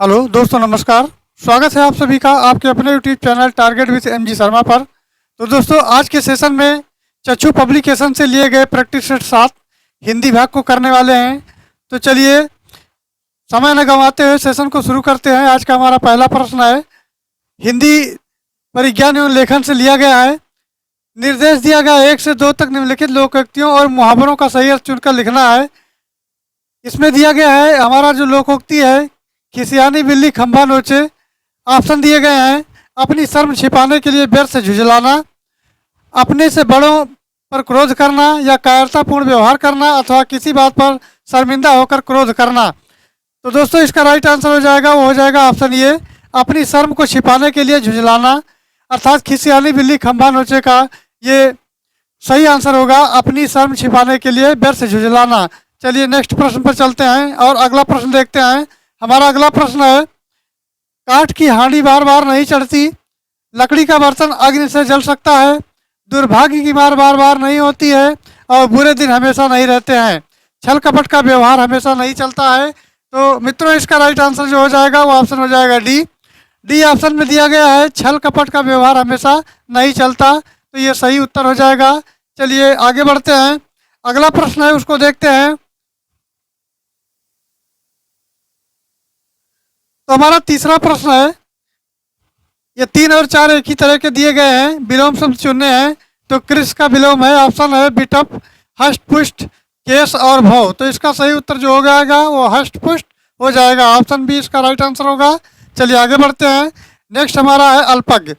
Hello दोस्तों, नमस्कार। स्वागत है आप सभी का आपके अपने YouTube channel target with MG Sharma पर। तो दोस्तों, आज के सेशन में चच्चू पब्लिकेशन से लिए गए प्रैक्टिस सेट 7 हिंदी भाग को करने वाले हैं। तो चलिए समय न गंवाते हुए सेशन को शुरू करते हैं। आज का हमारा पहला प्रश्न है, हिंदी परिज्ञान एवं लेखन से लिया गया है। निर्देश दिया गया है 1 से 2 तक निम्नलिखित लोकोक्तियों और मुहावरों का सही अर्थ चुनकर लिखना है। इसमें दिया गया है हमारा जो लोकोक्ति है, खिसियानी बिल्ली खंभा नोचे। ऑप्शन दिए गए हैं, अपनी शर्म छिपाने के लिए व्यर्थ से झुंझलाना, अपने से बड़ों पर क्रोध करना, या कायरतापूर्ण व्यवहार करना, अथवा किसी बात पर शर्मिंदा होकर क्रोध करना। तो दोस्तों, इसका राइट आंसर हो जाएगा, वो हो जाएगा ऑप्शन ए, अपनी शर्म को छिपाने के लिए झुंझलाना, अर्थात खिसियानी बिल्ली खंभा नोचे का ये सही आंसर होगा, अपनी शर्म छिपाने के लिए व्यर्थ से झुंझलाना। चलिए नेक्स्ट प्रश्न पर चलते हैं और अगला प्रश्न देखते हैं। हमारा अगला प्रश्न है, काठ की हांडी बार बार नहीं चढ़ती, लकड़ी का बर्तन अग्नि से जल सकता है, दुर्भाग्य की मार बार बार नहीं होती है, और बुरे दिन हमेशा नहीं रहते हैं, छल कपट का व्यवहार हमेशा नहीं चलता है। तो मित्रों, इसका राइट आंसर जो हो जाएगा वो ऑप्शन हो जाएगा डी। डी ऑप्शन में दिया गया है, छल कपट का व्यवहार हमेशा नहीं चलता। तो ये सही उत्तर हो जाएगा। चलिए आगे बढ़ते हैं। अगला प्रश्न है, उसको देखते हैं। तो हमारा तीसरा प्रश्न है, ये 3 और 4 एक ही तरह के दिए गए हैं, विलोम शब्द चुनने हैं। तो कृष का विलोम है, ऑप्शन है बिटप, हष्ट पुष्ट, केश और भव। तो इसका सही उत्तर जो हो जाएगा वो हष्ट पुष्ट हो जाएगा, ऑप्शन बी इसका राइट आंसर होगा। चलिए आगे बढ़ते हैं। नेक्स्ट हमारा है अल्पज्ञ।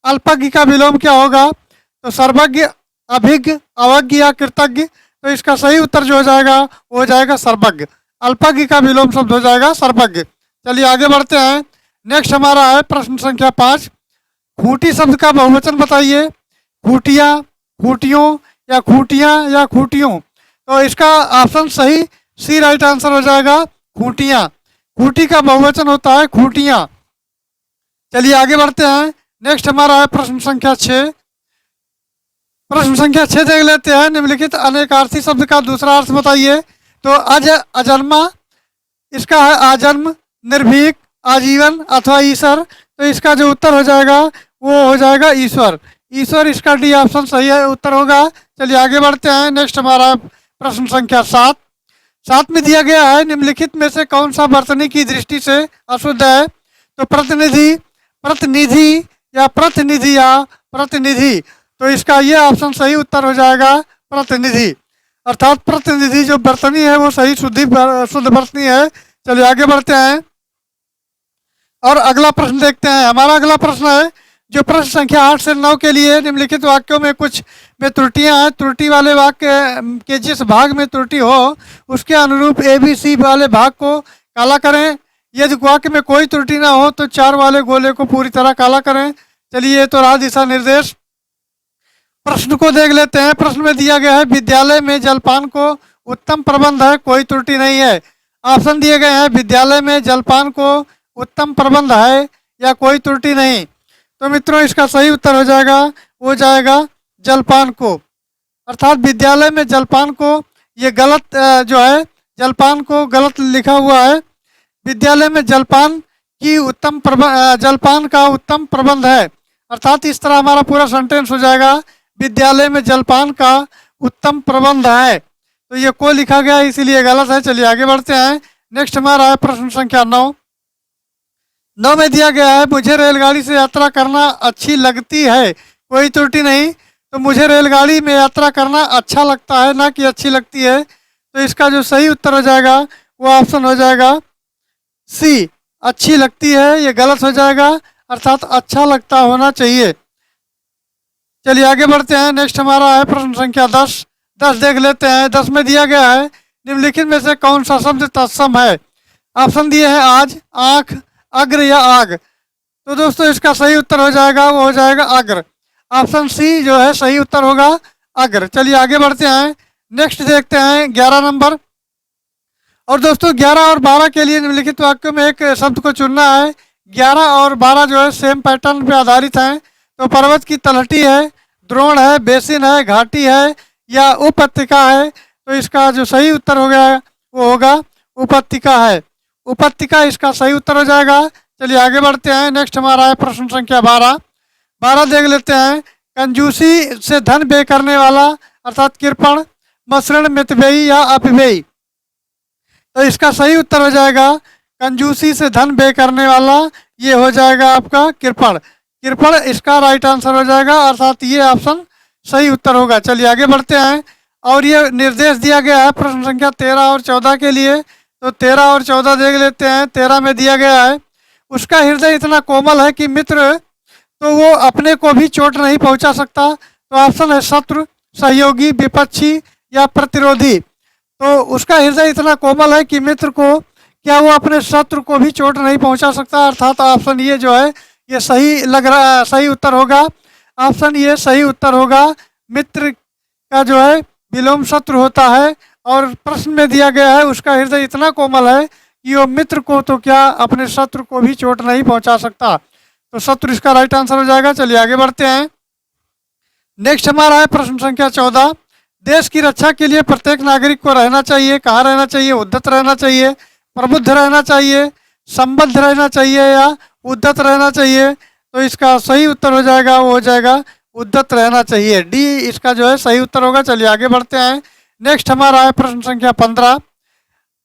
अल्पज्ञ का विलोम क्या होगा? तो सर्वज्ञ, अभिज्ञ, अवज्ञ या कृतज्ञ। तो इसका सही उत्तर जो हो जाएगा वो हो जाएगा सर्वज्ञ। अल्पज्ञ का विलोम शब्द हो जाएगा सर्वज्ञ। चलिए आगे बढ़ते हैं। नेक्स्ट हमारा है प्रश्न संख्या 5, खूंटी शब्द का बहुवचन बताइए। खूंटियाँ, खूंटियों, या खूंटियाँ या खूंटियों। तो इसका ऑप्शन सही सी राइट आंसर हो जाएगा, खूंटियाँ। खूंटी का बहुवचन होता है खूंटियाँ। चलिए आगे बढ़ते हैं। नेक्स्ट हमारा है प्रश्न संख्या 6। प्रश्न संख्या 6 देख लेते हैं। निम्नलिखित अनेकार्थी शब्द का दूसरा अर्थ बताइए। तो अजन्मा, इसका है आजन्म, निर्भीक, आजीवन अथवा ईश्वर। तो इसका जो उत्तर हो जाएगा वो हो जाएगा ईश्वर। ईश्वर इसका डी ऑप्शन सही है उत्तर होगा। चलिए आगे बढ़ते हैं। नेक्स्ट हमारा प्रश्न संख्या 7। 7 में दिया गया है, निम्नलिखित में से कौन सा वर्तनी की दृष्टि से अशुद्ध है? तो प्रतिनिधि, प्रतिनिधि, या प्रतिनिधि या प्रतिनिधि। तो इसका ये ऑप्शन सही उत्तर हो जाएगा प्रतिनिधि, अर्थात प्रतिनिधि जो वर्तनी है वो सही शुद्ध वर्तनी है। चलिए आगे बढ़ते हैं और अगला प्रश्न देखते हैं। हमारा अगला प्रश्न है, जो प्रश्न संख्या 8 से 9 के लिए निम्नलिखित वाक्यों में कुछ में त्रुटियां हैं। त्रुटि वाले वाक्य के जिस भाग में त्रुटि हो उसके अनुरूप ए बी सी वाले भाग को काला करें। यदि वाक्य में कोई त्रुटि ना हो तो 4 वाले गोले को पूरी तरह काला करें। चलिए ये तो रहा दिशा निर्देश। प्रश्न को देख लेते हैं। प्रश्न में दिया गया है, विद्यालय में जलपान को उत्तम प्रबंध है, कोई त्रुटि नहीं है। ऑप्शन दिए गए हैं, विद्यालय में जलपान को उत्तम प्रबंध है या कोई त्रुटि नहीं। तो मित्रों, इसका सही उत्तर हो जाएगा, वो जाएगा जलपान को, अर्थात विद्यालय में जलपान को। ये गलत जो है, जलपान को गलत लिखा हुआ है। विद्यालय में जलपान की जलपान का उत्तम प्रबंध है, अर्थात इस तरह हमारा पूरा सेंटेंस हो जाएगा, विद्यालय में जलपान का उत्तम प्रबंध है। तो ये को लिखा गया है इसीलिए गलत है। चलिए आगे बढ़ते हैं। नेक्स्ट हमारा है प्रश्न संख्या 9। 9 में दिया गया है, मुझे रेलगाड़ी से यात्रा करना अच्छी लगती है, कोई त्रुटि नहीं। तो मुझे रेलगाड़ी में यात्रा करना अच्छा लगता है, ना कि अच्छी लगती है। तो इसका जो सही उत्तर हो जाएगा वो ऑप्शन हो जाएगा सी, अच्छी लगती है। ये गलत हो जाएगा, अर्थात अच्छा लगता होना चाहिए। चलिए आगे बढ़ते हैं। नेक्स्ट हमारा है प्रश्न संख्या 10। 10 देख लेते हैं। 10 में दिया गया है, निम्नलिखित में से कौन सा शब्द तत्सम है? ऑप्शन दिए हैं आज, आंख, अग्र या आग। तो दोस्तों, इसका सही उत्तर हो जाएगा, वो हो जाएगा अग्र। ऑप्शन सी जो है सही उत्तर होगा अग्र। चलिए आगे बढ़ते हैं। नेक्स्ट देखते हैं 11 नंबर। और दोस्तों, 11 और 12 के लिए निम्नलिखित वाक्यों में एक शब्द को चुनना है। 11 और 12 जो है सेम पैटर्न पे आधारित हैं। तो पर्वत की तलहटी है, द्रोण है, बेसिन है, घाटी है, या उपत्यका है। तो इसका जो सही उत्तर हो गया वो होगा उपत्यका है। उपत्यका इसका सही उत्तर हो जाएगा। चलिए आगे बढ़ते हैं। नेक्स्ट हमारा है प्रश्न संख्या 12। 12 देख लेते हैं। कंजूसी से धन व्यय करने वाला अर्थात कृपण, मसृण, मितव्ययी या अपव्ययी। तो इसका सही उत्तर हो जाएगा कंजूसी से धन व्यय करने वाला, ये हो जाएगा आपका कृपण। कृपण इसका राइट आंसर हो जाएगा, अर्थात ये ऑप्शन सही उत्तर होगा। चलिए आगे बढ़ते हैं। और ये निर्देश दिया गया है प्रश्न संख्या 13 और 14 के लिए। तो 13 और 14 देख लेते हैं। 13 में दिया गया है, उसका हृदय इतना कोमल है कि मित्र तो वो अपने को भी चोट नहीं पहुंचा सकता। तो ऑप्शन है शत्रु, सहयोगी, विपक्षी या प्रतिरोधी। तो उसका हृदय इतना कोमल है कि मित्र को क्या वो अपने शत्रु को भी चोट नहीं पहुंचा सकता, अर्थात ऑप्शन ये जो है ये सही लग रहा है, सही उत्तर होगा। ऑप्शन ये सही उत्तर होगा। मित्र का जो है विलोम शत्रु होता है, और प्रश्न में दिया गया है उसका हृदय इतना कोमल है कि वो मित्र को तो क्या अपने शत्रु को भी चोट नहीं पहुंचा सकता। तो शत्रु इसका राइट आंसर हो जाएगा। चलिए आगे बढ़ते हैं। नेक्स्ट हमारा है प्रश्न संख्या 14। देश की रक्षा के लिए प्रत्येक नागरिक को रहना चाहिए, कहाँ रहना चाहिए? उद्धत रहना चाहिए, प्रबुद्ध रहना चाहिए, संबद्ध रहना चाहिए या उद्धत रहना चाहिए। तो इसका सही उत्तर हो जाएगा, वो हो जाएगा उद्धत रहना चाहिए। डी इसका जो है सही उत्तर होगा। चलिए आगे बढ़ते हैं। नेक्स्ट हमारा है प्रश्न संख्या 15।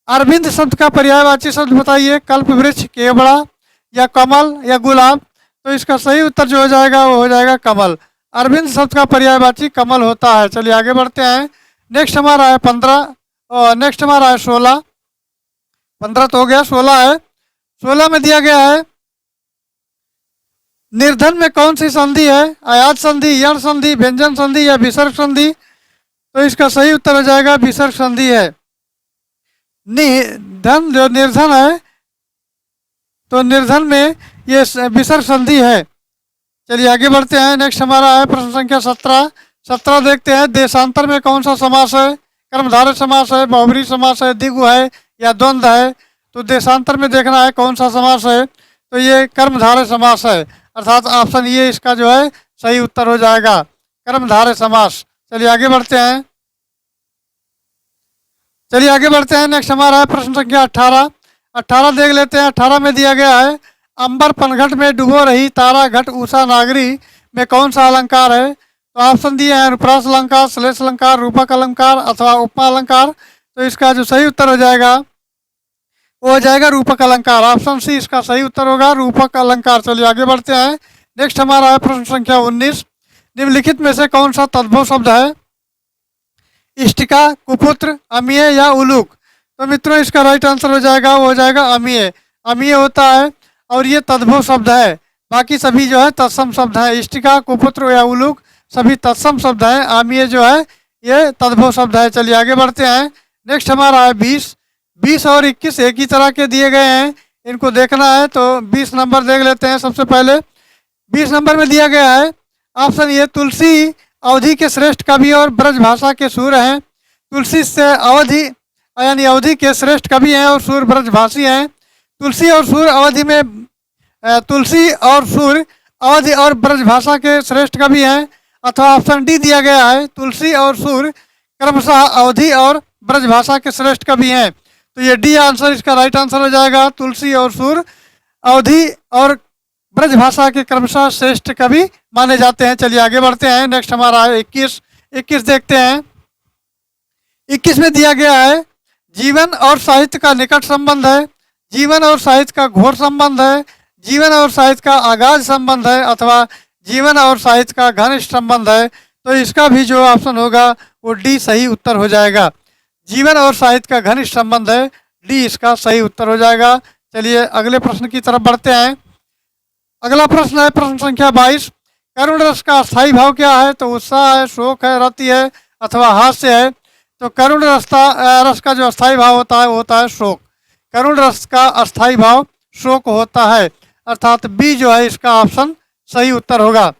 अरविंद शब्द का पर्यायवाची शब्द बताइए। कल्प वृक्ष, केवड़ा या कमल या गुलाब। तो इसका सही उत्तर जो हो जाएगा वो हो जाएगा कमल। अरविंद शब्द का पर्यायवाची कमल होता है। चलिए आगे बढ़ते हैं। नेक्स्ट हमारा है 15 और नेक्स्ट हमारा है 16। 15 तो हो गया, 16 है। 16 में दिया गया है निर्धन में कौन सी संधि है? आयात संधि, यण संधि, व्यंजन संधि या विसर्ग संधि। तो इसका सही उत्तर हो जाएगा विसर्ग संधि है। धन जो निर्धन है तो निर्धन में ये विसर्ग संधि है। चलिए आगे बढ़ते हैं। नेक्स्ट हमारा है प्रश्न संख्या 17। 17 देखते हैं। देशांतर में कौन सा समास है? कर्मधारय समास है, बहुब्रीहि समास है, द्विगु है या द्वंद्व है। तो देशांतर में देखना है कौन सा समास है। तो ये कर्मधारय समास है, अर्थात ऑप्शन ये इसका जो है सही उत्तर हो जाएगा, कर्मधारय समास। चलिए आगे बढ़ते हैं। चलिए आगे बढ़ते हैं। नेक्स्ट हमारा है प्रश्न संख्या 18। 18 देख लेते हैं। 18 में दिया गया है अंबर पनघट में डुबो रही तारा घट उषा नागरी में कौन सा अलंकार है? तो ऑप्शन दिए हैं अनुप्रास अलंकार, श्लेष अलंकार, रूपक अलंकार अथवा उपमा अलंकार। तो इसका जो सही उत्तर हो जाएगा वो हो जाएगा रूपक अलंकार। ऑप्शन सी इसका सही उत्तर होगा, रूपक अलंकार। चलिए आगे बढ़ते हैं। नेक्स्ट हमारा है प्रश्न संख्या 19। निम्नलिखित में से कौन सा तद्भव शब्द है? इष्टिका, कुपुत्र, अमीय या उलूक। तो मित्रों इसका राइट आंसर हो जाएगा, वो हो जाएगा अमीय। अमीय होता है और ये तद्भव शब्द है। बाकी सभी जो है तत्सम शब्द है। इष्टिका, कुपुत्र या उलूक सभी तत्सम शब्द हैं। अमीय जो है ये तद्भव शब्द है। चलिए आगे बढ़ते हैं। नेक्स्ट हमारा है 20। 20 और 21 एक ही तरह के दिए गए हैं, इनको देखना है। तो 20 नंबर देख लेते हैं। सबसे पहले 20 नंबर में दिया गया है ऑप्शन ये तुलसी अवधि के श्रेष्ठ कवि और ब्रज भाषा के सूर हैं। तुलसी से अवधि यानी अवधि के श्रेष्ठ कवि हैं और सूर ब्रजभाषी हैं। तुलसी और सूर अवधि में तुलसी और सूर अवधि और ब्रजभाषा के श्रेष्ठ कवि हैं। अथवा ऑप्शन डी दिया गया है तुलसी और सूर क्रमशः अवधि और ब्रजभाषा के श्रेष्ठ कवि हैं। तो ये डी आंसर इसका राइट आंसर हो जाएगा। तुलसी और सूर अवधि और ब्रजभाषा के क्रमशः श्रेष्ठ कवि माने जाते हैं। चलिए आगे बढ़ते हैं। नेक्स्ट हमारा है 21। 21 देखते हैं। 21 में दिया गया है जीवन और साहित्य का निकट संबंध है, जीवन और साहित्य का घोर संबंध है, जीवन और साहित्य का आगाज संबंध है अथवा जीवन और साहित्य का घनिष्ठ संबंध है। तो इसका भी जो ऑप्शन होगा वो डी सही उत्तर हो जाएगा। जीवन और साहित्य का घनिष्ठ संबंध है, डी इसका सही उत्तर हो जाएगा। चलिए अगले प्रश्न की तरफ बढ़ते हैं। अगला प्रश्न है प्रश्न संख्या 22। करुण रस का स्थायी भाव क्या है? तो उत्साह है, शोक है, रति है अथवा हास्य है। तो करुण रस का जो अस्थायी भाव होता है वो होता है शोक। करुण रस का अस्थायी भाव शोक होता है, अर्थात बी जो है इसका ऑप्शन सही उत्तर होगा।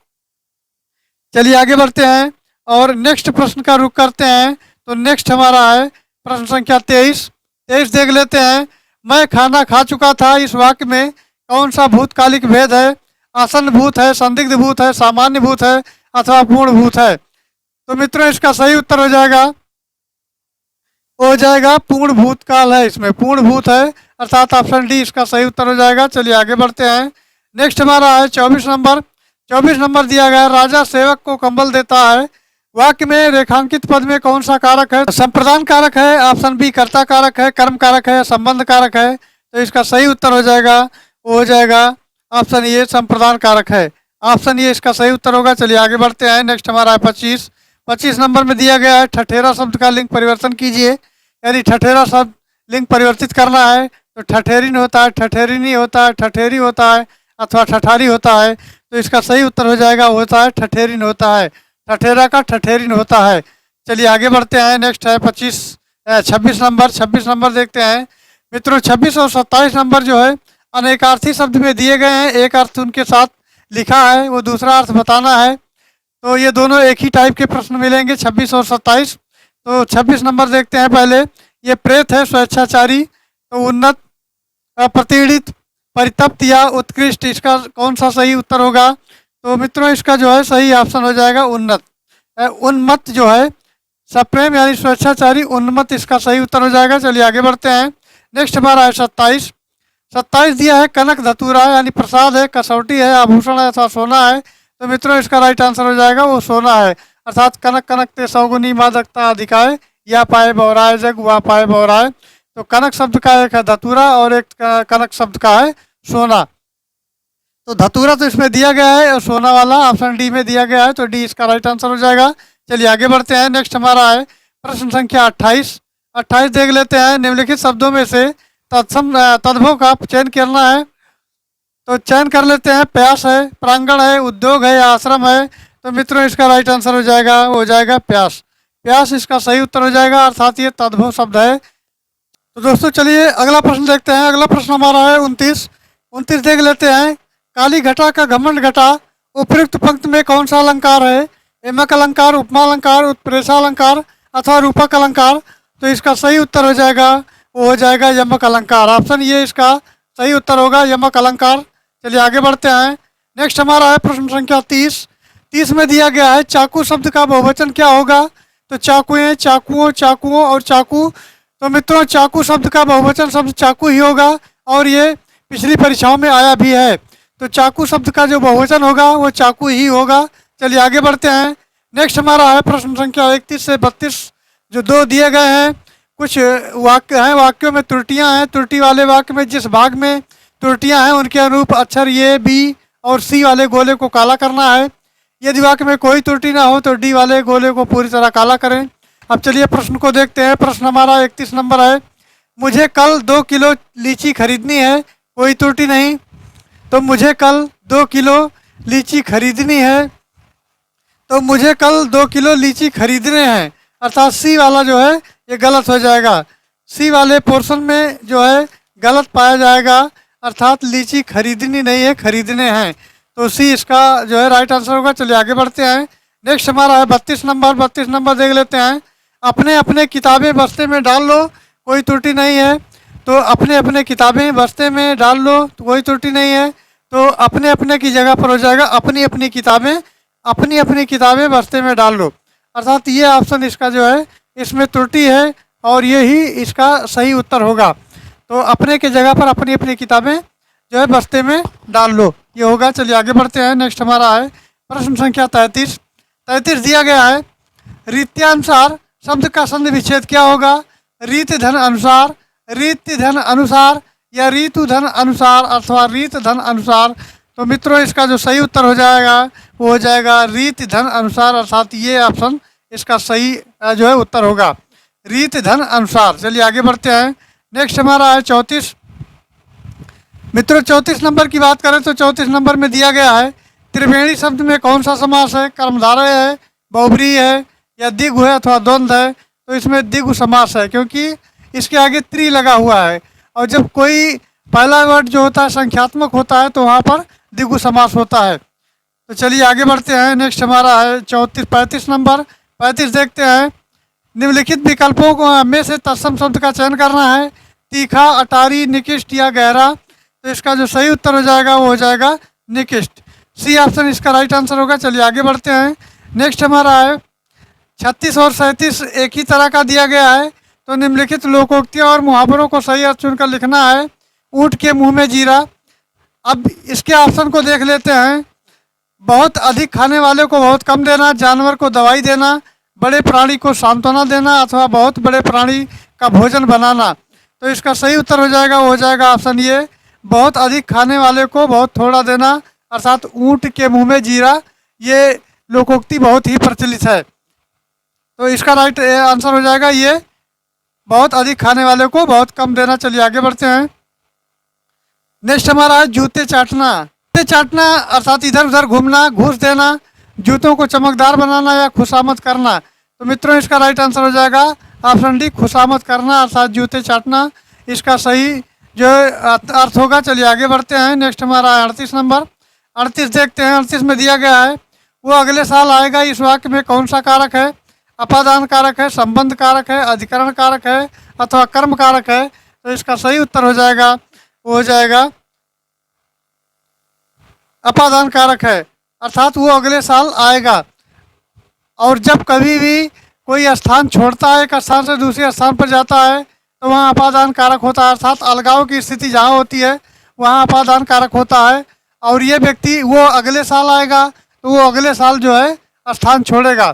चलिए आगे बढ़ते हैं और नेक्स्ट प्रश्न का रुख करते हैं। तो नेक्स्ट हमारा है प्रश्न संख्या 23। 23 देख लेते हैं। मैं खाना खा चुका था इस वाक्य में कौन सा भूतकालिक भेद है? आसन्न भूत है, संदिग्ध भूत है, सामान्य भूत है अथवा पूर्ण भूत है। तो मित्रों इसका सही उत्तर हो जाएगा वो हो जाएगा पूर्ण भूतकाल है, इसमें पूर्ण भूत है, अर्थात ऑप्शन डी इसका सही उत्तर हो जाएगा। चलिए आगे बढ़ते हैं। नेक्स्ट हमारा है 24 नंबर। 24 नंबर दिया गया है, राजा सेवक को कंबल देता है। वाक्य में रेखांकित पद में कौन सा कारक है? संप्रदान कारक है, ऑप्शन बी कर्ता कारक है, कर्म कारक है, संबंध कारक है। तो इसका सही उत्तर हो जाएगा, वो हो जाएगा ऑप्शन ये संप्रदान कारक है। ऑप्शन ये इसका सही उत्तर होगा। चलिए आगे बढ़ते हैं। नेक्स्ट हमारा है 25। 25 नंबर में दिया गया है, ठठेरा शब्द का लिंग परिवर्तन कीजिए। यानी ठठेरा शब्द लिंग परिवर्तित करना है तो ठठेरिन होता है, ठठेरिनी होता है, ठठेरी होता है, अथवा ठठारी होता है। तो इसका सही उत्तर हो जाएगा, होता है ठठेरिन होता है, ठठेरा का ठठेरिन होता है। चलिए आगे बढ़ते हैं। नेक्स्ट है 26 नंबर। 26 नंबर देखते हैं मित्रों। 26 और 27 नंबर जो है अनेकार्थी शब्द में दिए गए हैं, एक अर्थ उनके साथ लिखा है, वो दूसरा अर्थ बताना है। तो ये दोनों एक ही टाइप के प्रश्न मिलेंगे, 26 और 27। तो 26 नंबर देखते हैं पहले। ये प्रेत है स्वेच्छाचारी, तो उन्नत, प्रतिष्ठित, परितप्त या उत्कृष्ट, इसका कौन सा सही उत्तर होगा? तो मित्रों इसका जो है सही ऑप्शन हो जाएगा उन्नत। उन्मत्त जो है सप्रेम यानी स्वेच्छाचारी, उन्मत्त इसका सही उत्तर हो जाएगा। चलिए आगे बढ़ते हैं। नेक्स्ट हमारा है 27। 27 दिया है, कनक धतूरा है यानी प्रसाद है, कसौटी है, आभूषण है अथवा सोना है। तो मित्रों इसका राइट आंसर हो जाएगा वो सोना है, अर्थात कनक कनक ते सौगुनी मादकता अधिकाय, या पाए बौराए जग वह पाए बौराए। तो कनक शब्द का एक है धतूरा और एक कनक शब्द का है सोना। तो धतूरा तो इसमें दिया गया है और सोना वाला ऑप्शन डी में दिया गया है, तो डी इसका राइट आंसर हो जाएगा। चलिए आगे बढ़ते हैं। नेक्स्ट हमारा है प्रश्न संख्या 28। 28 देख लेते हैं। निम्नलिखित शब्दों में से तद्भव का चयन करना है, तो चयन कर लेते हैं। प्यास है, प्रांगण है, उद्योग है या आश्रम है। तो मित्रों इसका राइट आंसर हो जाएगा, हो जाएगा प्यास। प्यास इसका सही उत्तर हो जाएगा, अर्थात ये तद्भव शब्द है। तो दोस्तों चलिए अगला प्रश्न देखते हैं। अगला प्रश्न हमारा है 29। 29 देख लेते हैं। काली घटा का घमंड घटा, उपयुक्त पंक्ति में कौन सा अलंकार है? एमक अलंकार, उपमा अलंकार, उत्प्रेषा अलंकार अथवा रूपक अलंकार। तो इसका सही उत्तर हो जाएगा, वो हो जाएगा यमक अलंकार। ऑप्शन ये इसका सही उत्तर होगा, यमक अलंकार। चलिए आगे बढ़ते हैं। नेक्स्ट हमारा है प्रश्न संख्या 30। 30 में दिया गया है, चाकू शब्द का बहुवचन क्या होगा? तो चाकुएं, चाकुओं, चाकुओं और चाकू। तो मित्रों चाकू शब्द का बहुवचन शब्द चाकू ही होगा, और ये पिछली परीक्षाओं में आया भी है। तो चाकू शब्द का जो बहुवचन होगा वो चाकू ही होगा। चलिए आगे बढ़ते हैं। नेक्स्ट हमारा है प्रश्न संख्या 31 से 32, जो दो दिए गए हैं। कुछ वाक्य हैं, वाक्यों में त्रुटियां हैं। त्रुटि वाले वाक्य में जिस भाग में त्रुटियां हैं उनके अनुरूप अक्षर ए, बी और सी वाले गोले को काला करना है। यदि वाक्य में कोई त्रुटि ना हो तो डी वाले गोले को पूरी तरह काला करें। अब चलिए प्रश्न को देखते हैं। प्रश्न हमारा 31 नंबर है। मुझे कल 2 किलो लीची खरीदनी है, कोई त्रुटि नहीं। तो मुझे कल 2 किलो लीची खरीदनी है, तो मुझे कल 2 किलो लीची खरीदने हैं, अर्थात सी वाला जो है ये गलत हो जाएगा। सी वाले पोर्शन में जो है गलत पाया जाएगा, अर्थात लीची खरीदनी नहीं है, खरीदने हैं। तो सी इसका जो है राइट आंसर होगा। चलिए आगे बढ़ते हैं। नेक्स्ट हमारा है 32 नंबर। 32 नंबर देख लेते हैं। अपने अपने किताबें बस्ते में डाल लो, कोई त्रुटि नहीं है। तो अपने अपने किताबें बस्ते में डाल लो, तो कोई त्रुटि नहीं है। तो अपने अपने की जगह पर हो जाएगा अपनी अपनी किताबें, अपनी अपनी किताबें बस्ते में डाल लो, अर्थात ये ऑप्शन इसका जो है इसमें त्रुटि है और ये ही इसका सही उत्तर होगा। तो अपने की जगह पर अपनी अपनी किताबें जो है बस्ते में डाल लो, ये होगा। चलिए आगे बढ़ते हैं। नेक्स्ट हमारा है प्रश्न संख्या 33। 33 दिया गया है, रीत्यानुसार शब्द का संधि विच्छेद क्या होगा? रीत धन अनुसार, रीति धन अनुसार या ऋतु धन अनुसार अथवा रीत धन अनुसार। तो मित्रों इसका जो सही उत्तर हो जाएगा वो हो जाएगा रीत धन अनुसार, अर्थात ये ऑप्शन इसका सही जो है उत्तर होगा, रीत धन अनुसार। चलिए आगे बढ़ते हैं। नेक्स्ट हमारा है 34। मित्रों 34 नंबर की बात करें तो 34 नंबर में दिया गया है, त्रिवेणी शब्द में कौन सा समास है? कर्मधारय है, बहुब्रीहि है या द्विगु है अथवा द्वंद्व है। तो इसमें द्विगु समास है, क्योंकि इसके आगे त्रि लगा हुआ है, और जब कोई पहला वर्ड जो होता है संख्यात्मक होता है तो वहाँ पर द्विगु समास होता है। तो चलिए आगे बढ़ते हैं। नेक्स्ट हमारा है 35 नंबर। 35 देखते हैं। निम्नलिखित विकल्पों को में से तत्सम शब्द का चयन करना है, तीखा, अटारी, निकिष्ट या गहरा। तो इसका जो सही उत्तर हो जाएगा वो हो जाएगा निकिष्ट, सी ऑप्शन इसका राइट आंसर होगा। चलिए आगे बढ़ते हैं। नेक्स्ट हमारा है 36 और 37 एक ही तरह का दिया गया है, तो निम्नलिखित लोकोक्तियाँ और मुहावरों को सही अर्थ चुनकर लिखना है। ऊँट के मुंह में जीरा। अब इसके ऑप्शन को देख लेते हैं। बहुत अधिक खाने वाले को बहुत कम देना, जानवर को दवाई देना, बड़े प्राणी को सांत्वना देना, अथवा बहुत बड़े प्राणी का भोजन बनाना। तो इसका सही उत्तर हो जाएगा, वो हो जाएगा ऑप्शन ए, बहुत अधिक खाने वाले को बहुत थोड़ा देना, अर्थात ऊँट के मुंह में जीरा। ये लोकोक्ति बहुत ही प्रचलित है। तो इसका राइट आंसर हो जाएगा ये, बहुत अधिक खाने वाले को बहुत कम देना। चलिए आगे बढ़ते हैं। नेक्स्ट हमारा है जूते चाटना। जूते चाटना अर्थात इधर उधर घूमना, घूस देना, जूतों को चमकदार बनाना या खुशामद करना। तो मित्रों इसका राइट आंसर हो जाएगा ऑप्शन डी, खुशामद करना अर्थात जूते चाटना। इसका सही जो अर्थ होगा। चलिए आगे बढ़ते हैं। नेक्स्ट हमारा है 38 नंबर। 38 देखते हैं। 38 में दिया गया है, वो अगले साल आएगा। इस वाक्य में कौन सा कारक है? अपादान कारक है, संबंध कारक है, अधिकरण कारक है, अथवा कर्म कारक है। तो इसका सही उत्तर हो जाएगा, वो हो जाएगा अपादान कारक है, अर्थात वो अगले साल आएगा। और जब कभी भी कोई स्थान छोड़ता है, एक स्थान से दूसरे स्थान पर जाता है, तो वहाँ अपादान कारक होता है, अर्थात अलगाव की स्थिति जहाँ होती है वहाँ अपादान कारक होता है। और ये व्यक्ति वो अगले साल आएगा, तो वो अगले साल जो है स्थान छोड़ेगा,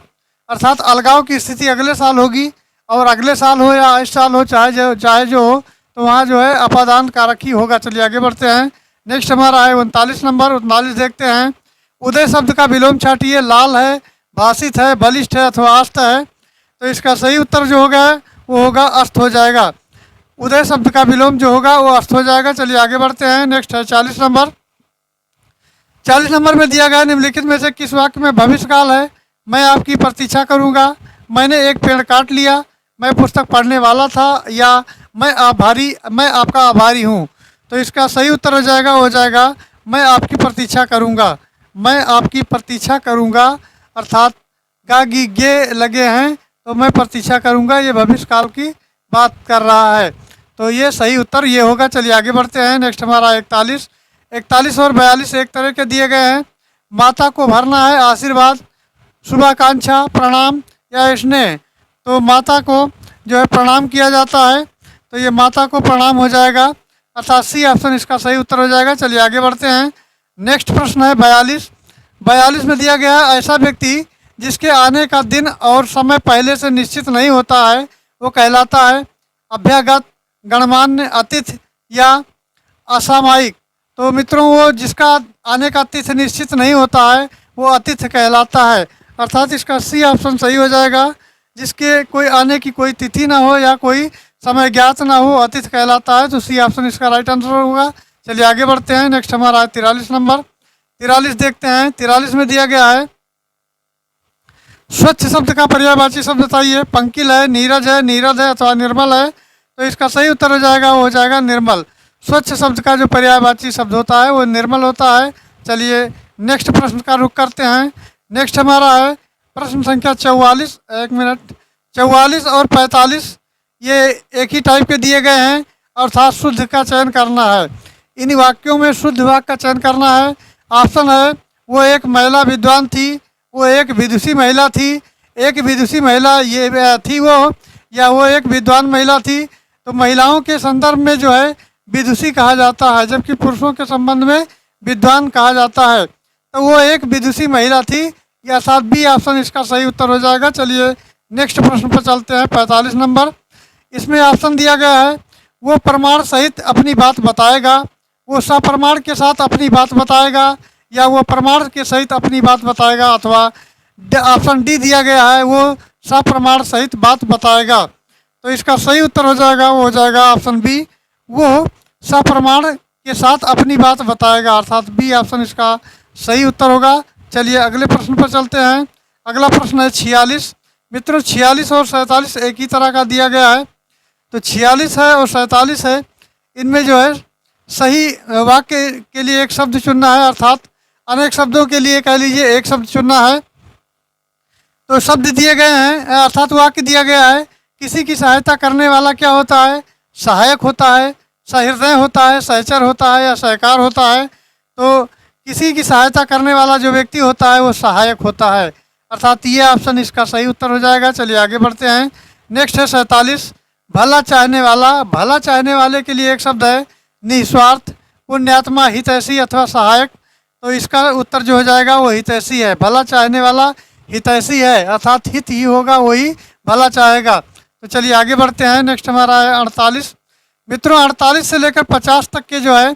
अर्थात अलगाव की स्थिति अगले साल होगी। और अगले साल हो या इस साल हो, चाहे जो हो, तो वहाँ जो है अपादान कारक ही होगा। चलिए आगे बढ़ते हैं। नेक्स्ट हमारा है 39 नंबर। 39 देखते हैं। उदय शब्द का विलोम छाटिए। लाल है, भाषित है, बलिष्ठ है, अथवा अस्त है। तो इसका सही उत्तर जो होगा वो होगा अस्त हो जाएगा। उदय शब्द का विलोम जो होगा वो अस्त हो जाएगा। चलिए आगे बढ़ते हैं। नेक्स्ट है 40 नंबर। 40 नंबर में दिया गया निम्नलिखित में से किस वाक्य में भविष्य काल है? मैं आपकी प्रतीक्षा करूंगा, मैंने एक पेड़ काट लिया, मैं पुस्तक पढ़ने वाला था, या मैं आपका आभारी हूँ। तो इसका सही उत्तर हो जाएगा, हो जाएगा मैं आपकी प्रतीक्षा करूंगा। मैं आपकी प्रतीक्षा करूंगा अर्थात गा गी गे लगे हैं, तो मैं प्रतीक्षा करूंगा, ये भविष्य काल की बात कर रहा है। तो ये सही उत्तर ये होगा। चलिए आगे बढ़ते हैं। नेक्स्ट हमारा 41। 41 और 42 एक तरह के दिए गए हैं। माता को भरना है आशीर्वाद, शुभाकांक्षा, प्रणाम या स्नेह। तो माता को जो है प्रणाम किया जाता है, तो ये माता को प्रणाम हो जाएगा, अर्थात सी ऑप्शन इसका सही उत्तर हो जाएगा। चलिए आगे बढ़ते हैं। नेक्स्ट प्रश्न है 42। 42 में दिया गया है, ऐसा व्यक्ति जिसके आने का दिन और समय पहले से निश्चित नहीं होता है, वो कहलाता है अभ्यागत, गणमान्य, अतिथि या असामयिक। तो मित्रों वो जिसका आने का तिथि निश्चित नहीं होता है वो अतिथि कहलाता है, अर्थात इसका सी ऑप्शन सही हो जाएगा। जिसके कोई आने की कोई तिथि ना हो या कोई समय ज्ञात ना हो, अतिथि कहलाता है। तो सी ऑप्शन इसका राइट आंसर होगा। चलिए आगे बढ़ते हैं। नेक्स्ट हमारा है 43 नंबर। 43 देखते हैं। 43 में दिया गया है, स्वच्छ शब्द का पर्यायवाची शब्द बताइए। पंकिल है, नीरज है, नीरद है, अथवा निर्मल है। तो इसका सही उत्तर हो जाएगा, वो हो जाएगा निर्मल। स्वच्छ शब्द का जो पर्यायवाची शब्द होता है वो निर्मल होता है। चलिए नेक्स्ट प्रश्न का रुख करते हैं। नेक्स्ट हमारा है प्रश्न संख्या 44। एक मिनट। 44 और 45 ये एक ही टाइप के दिए गए हैं, अर्थात शुद्ध का चयन करना है। इन वाक्यों में शुद्ध वाक्य का चयन करना है। ऑप्शन है, वो एक महिला विद्वान थी, वो एक विदुषी महिला थी, एक विदुषी महिला ये थी वो, या वो एक विद्वान महिला थी। तो महिलाओं के संदर्भ में जो है विदुषी कहा जाता है, जबकि पुरुषों के संबंध में विद्वान कहा जाता है। तो वो एक विदुषी महिला थी, या साथ बी ऑप्शन इसका सही उत्तर हो जाएगा। चलिए नेक्स्ट प्रश्न पर चलते हैं। 45 नंबर। इसमें ऑप्शन दिया गया है, वो प्रमाण सहित अपनी बात बताएगा, वो सप्रमाण के साथ अपनी बात बताएगा, या वो प्रमाण के सहित अपनी बात बताएगा, अथवा ऑप्शन डी दिया गया है, वो सप्रमाण सहित बात बताएगा। तो इसका सही उत्तर हो जाएगा, वो हो जाएगा ऑप्शन बी, वो सप्रमाण के साथ अपनी बात बताएगा, अर्थात बी ऑप्शन इसका सही उत्तर होगा। चलिए अगले प्रश्न पर चलते हैं। अगला प्रश्न है 46। मित्रों 46 और 47 एक ही तरह का दिया गया है। तो 46 है और 47 है, इनमें जो है सही वाक्य के लिए एक शब्द चुनना है, अर्थात अनेक शब्दों के लिए कह लीजिए एक शब्द चुनना है। तो शब्द दिए गए हैं, अर्थात वाक्य दिया गया है, किसी की सहायता करने वाला क्या होता है? सहायक होता है, सहृदय होता है, सहचर होता है, या सहकार होता है। तो किसी की सहायता करने वाला जो व्यक्ति होता है वो सहायक होता है, अर्थात ये ऑप्शन इसका सही उत्तर हो जाएगा। चलिए आगे बढ़ते हैं। नेक्स्ट है 47। भला चाहने वाला, भला चाहने वाले के लिए एक शब्द है निस्वार्थ, पुण्यात्मा, हितैषी अथवा सहायक। तो इसका उत्तर जो हो जाएगा वो हितैषी है। भला चाहने वाला हितैषी है, अर्थात हित ही होगा, वही भला चाहेगा। तो चलिए आगे बढ़ते हैं। नेक्स्ट हमारा है 48। मित्रों 48 से लेकर 50 तक के जो है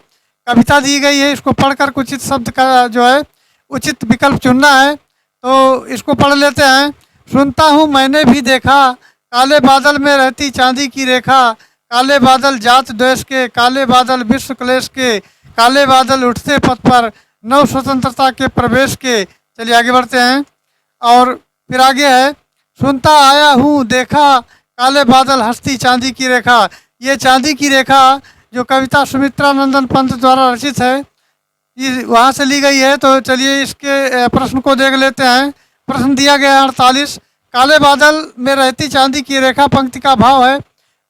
कविता दी गई है, इसको पढ़कर उचित शब्द का जो है उचित विकल्प चुनना है। तो इसको पढ़ लेते हैं। सुनता हूँ मैंने भी देखा, काले बादल में रहती चांदी की रेखा, काले बादल जात द्वेष के, काले बादल विश्व क्लेश के, काले बादल उठते पथ पर नव स्वतंत्रता के प्रवेश के। चलिए आगे बढ़ते हैं। और फिर आगे है सुनता आया हूँ देखा, काले बादल हंसती चांदी की रेखा। ये चांदी की रेखा जो कविता सुमित्रा नंदन पंत द्वारा रचित है, ये वहाँ से ली गई है। तो चलिए इसके प्रश्न को देख लेते हैं। प्रश्न दिया गया है 48। काले बादल में रहती चांदी की रेखा पंक्ति का भाव है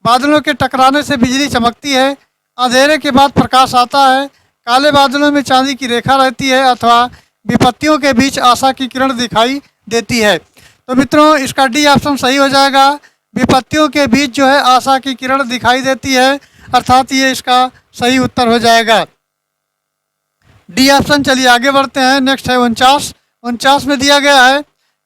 बादलों के टकराने से बिजली चमकती है, अंधेरे के बाद प्रकाश आता है, काले बादलों में चांदी की रेखा रहती है, अथवा विपत्तियों के बीच आशा की किरण दिखाई देती है। तो मित्रों इसका डी ऑप्शन सही हो जाएगा। विपत्तियों के बीच जो है आशा की किरण दिखाई देती है, अर्थात ये इसका सही उत्तर हो जाएगा, डी ऑप्शन। चलिए आगे बढ़ते हैं। नेक्स्ट है 49। 49 में दिया गया है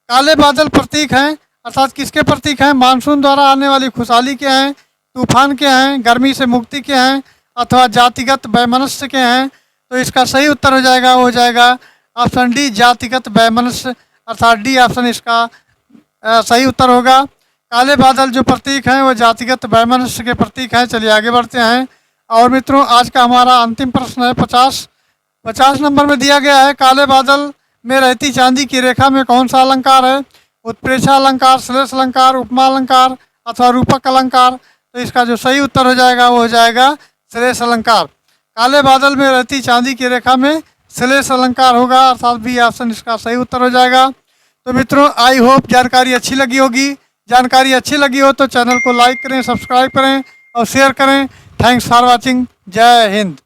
काले बादल प्रतीक हैं, अर्थात किसके प्रतीक हैं? मानसून द्वारा आने वाली खुशहाली के हैं, तूफान के हैं, गर्मी से मुक्ति के हैं, अथवा जातिगत वैमनस्य के हैं। तो इसका सही उत्तर हो जाएगा, वो हो जाएगा ऑप्शन डी, जातिगत वैमनस्य, अर्थात डी ऑप्शन इसका सही उत्तर होगा। काले बादल जो प्रतीक हैं वो जातिगत वैमनस्य के प्रतीक हैं। चलिए आगे बढ़ते हैं। और मित्रों आज का हमारा अंतिम प्रश्न है 50 नंबर में दिया गया है काले बादल में रहती चांदी की रेखा में कौन सा अलंकार है? उत्प्रेक्षा अलंकार, श्लेष अलंकार, उपमा अलंकार, अथवा रूपक अलंकार। तो इसका जो सही उत्तर हो जाएगा वो हो जाएगा श्लेष अलंकार। काले बादल में रहती चांदी की रेखा में श्लेष अलंकार होगा, अर्थात बी ऑप्शन इसका सही उत्तर हो जाएगा। तो मित्रों आई होप जानकारी अच्छी लगी होगी। जानकारी अच्छी लगी हो तो चैनल को लाइक करें, सब्सक्राइब करें और शेयर करें। Thanks for watching. जय हिंद।